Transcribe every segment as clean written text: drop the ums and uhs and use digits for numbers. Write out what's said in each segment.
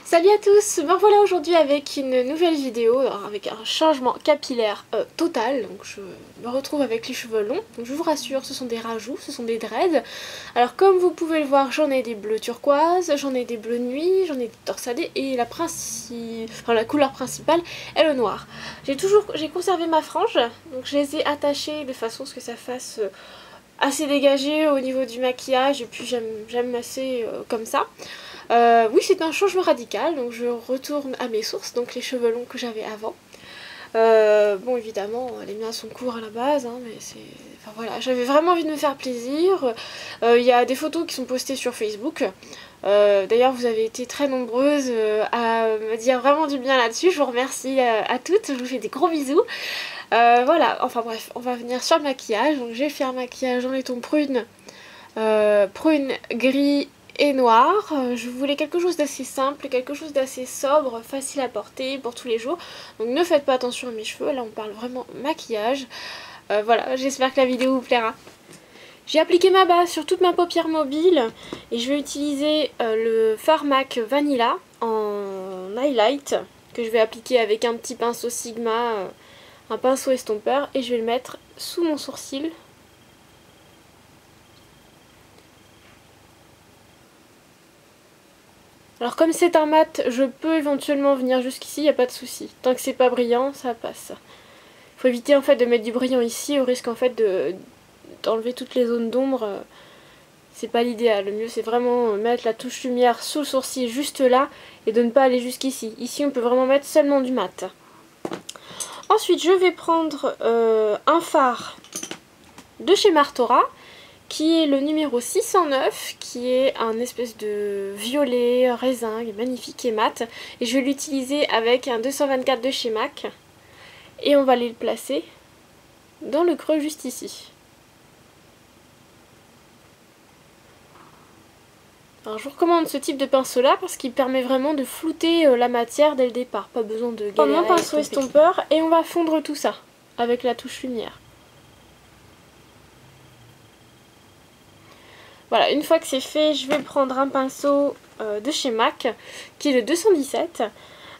Salut à tous, me voilà aujourd'hui avec une nouvelle vidéo, alors avec un changement capillaire total. Donc je me retrouve avec les cheveux longs, donc je vous rassure, ce sont des rajouts, ce sont des dreads. Alors comme vous pouvez le voir, j'en ai des bleus turquoise, j'en ai des bleus nuit, j'en ai des torsadés et la couleur principale est le noir. J'ai conservé ma frange, donc je les ai attachées de façon à ce que ça fasse assez dégagé au niveau du maquillage, et puis j'aime assez comme ça. Oui, c'est un changement radical, donc je retourne à mes sources, donc les cheveux longs que j'avais avant. Bon, évidemment, les miens sont courts à la base, hein, mais c'est... Enfin voilà, j'avais vraiment envie de me faire plaisir. Il y a des photos qui sont postées sur Facebook. D'ailleurs, vous avez été très nombreuses à me dire vraiment du bien là-dessus. Je vous remercie à toutes, je vous fais des gros bisous. Voilà, enfin bref, on va venir sur le maquillage. Donc j'ai fait un maquillage en les tons prune, gris et noir. Je voulais quelque chose d'assez simple, quelque chose d'assez sobre, facile à porter pour tous les jours. Donc ne faites pas attention à mes cheveux, là on parle vraiment maquillage. Voilà, j'espère que la vidéo vous plaira. J'ai appliqué ma base sur toute ma paupière mobile et je vais utiliser le fard MAC Vanilla en highlight que je vais appliquer avec un petit pinceau Sigma, un pinceau estompeur, et je vais le mettre sous mon sourcil. Alors comme c'est un mat, je peux éventuellement venir jusqu'ici, il n'y a pas de souci. Tant que c'est pas brillant, ça passe. Il faut éviter en fait de mettre du brillant ici, au risque en fait d'enlever toutes les zones d'ombre. C'est pas l'idéal. Le mieux c'est vraiment mettre la touche lumière sous le sourcil juste là et de ne pas aller jusqu'ici. Ici on peut vraiment mettre seulement du mat. Ensuite je vais prendre un fard de chez Martora, qui est le numéro 609, qui est un espèce de violet raisin, il est magnifique et mat. Et je vais l'utiliser avec un 224 de chez MAC. Et on va aller le placer dans le creux juste ici. Alors je vous recommande ce type de pinceau là parce qu'il permet vraiment de flouter la matière dès le départ. Pas besoin de galérer. Prendre mon pinceau estompeur et on va fondre tout ça avec la touche lumière. Voilà, une fois que c'est fait, je vais prendre un pinceau de chez MAC, qui est le 217,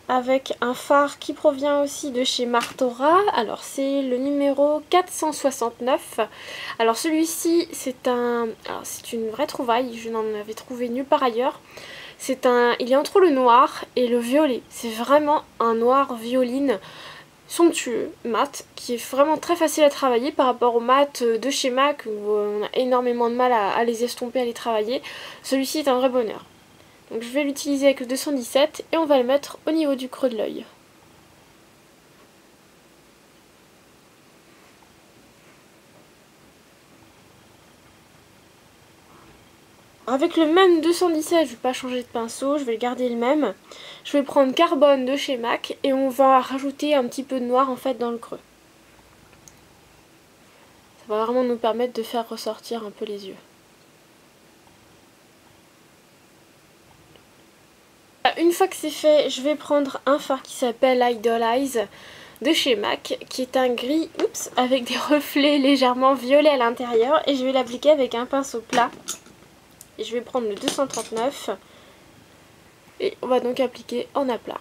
avec un fard qui provient aussi de chez Martora. Alors c'est le numéro 469. Alors celui-ci, c'est une vraie trouvaille, je n'en avais trouvé nulle part ailleurs. Il est entre le noir et le violet. C'est vraiment un noir violine somptueux, mat, qui est vraiment très facile à travailler par rapport au mat de chez MAC où on a énormément de mal à les estomper, à les travailler. Celui-ci est un vrai bonheur. Donc je vais l'utiliser avec le 217 et on va le mettre au niveau du creux de l'œil. Avec le même 217, je ne vais pas changer de pinceau, je vais le garder le même. Je vais prendre Carbone de chez MAC et on va rajouter un petit peu de noir en fait dans le creux. Ça va vraiment nous permettre de faire ressortir un peu les yeux. Une fois que c'est fait, je vais prendre un fard qui s'appelle Idol Eyes de chez MAC, qui est un gris, avec des reflets légèrement violets à l'intérieur, et je vais l'appliquer avec un pinceau plat. Et je vais prendre le 239 et on va donc appliquer en aplat.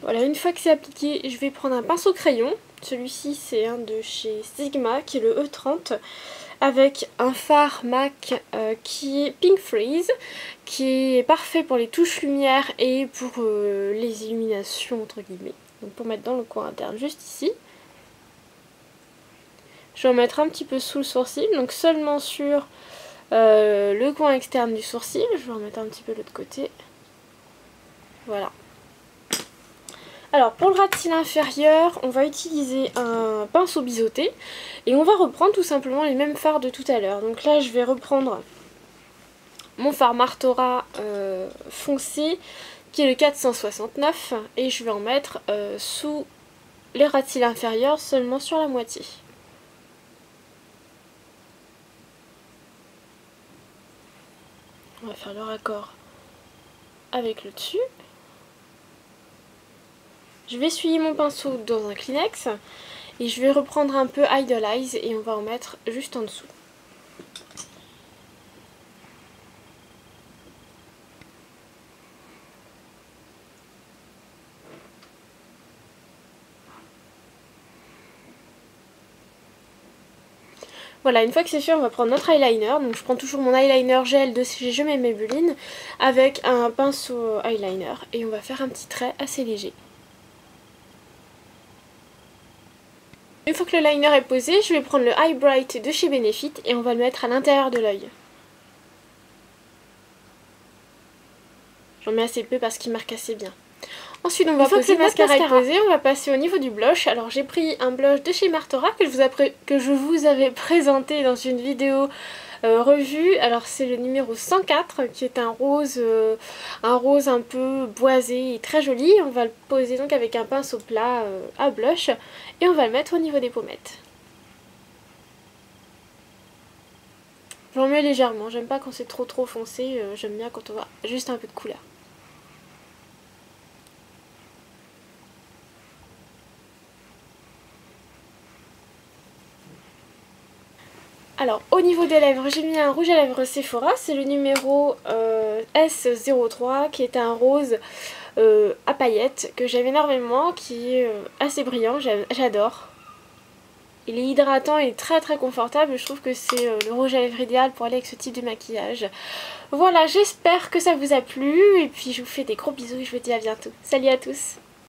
Voilà, une fois que c'est appliqué, je vais prendre un pinceau crayon. Celui-ci c'est un de chez Sigma qui est le E30, avec un fard MAC qui est Pink Freeze, qui est parfait pour les touches lumière et pour les illuminations entre guillemets. Donc pour mettre dans le coin interne juste ici. Je vais en mettre un petit peu sous le sourcil, donc seulement sur le coin externe du sourcil. Je vais en mettre un petit peu de l'autre côté. Voilà. Alors pour le ras de cils inférieur, on va utiliser un pinceau biseauté et on va reprendre tout simplement les mêmes fards de tout à l'heure. Donc là je vais reprendre mon fard Martora foncé qui est le 469 et je vais en mettre sous les ras de cils inférieurs, seulement sur la moitié. On va faire le raccord avec le dessus. Je vais essuyer mon pinceau dans un Kleenex et je vais reprendre un peu Idolize et on va en mettre juste en dessous. Voilà, une fois que c'est fait, on va prendre notre eyeliner. Donc je prends toujours mon eyeliner gel de chez Je m'aime Maybelline avec un pinceau eyeliner et on va faire un petit trait assez léger. Une fois que le liner est posé, je vais prendre le Eye Bright de chez Benefit et on va le mettre à l'intérieur de l'œil. J'en mets assez peu parce qu'il marque assez bien. Ensuite, on va poser le mascara est posé, on va passer au niveau du blush. Alors j'ai pris un blush de chez Martora que je vous avais présenté dans une vidéo revue. Alors c'est le numéro 104 qui est un rose un peu boisé et très joli. On va le poser donc avec un pinceau plat à blush et on va le mettre au niveau des pommettes. J'en mets légèrement, j'aime pas quand c'est trop foncé, j'aime bien quand on voit juste un peu de couleur. Alors au niveau des lèvres, j'ai mis un rouge à lèvres Sephora, c'est le numéro S03 qui est un rose à paillettes que j'aime énormément, qui est assez brillant, j'adore. Il est hydratant et très confortable, je trouve que c'est le rouge à lèvres idéal pour aller avec ce type de maquillage. Voilà, j'espère que ça vous a plu et puis je vous fais des gros bisous et je vous dis à bientôt. Salut à tous!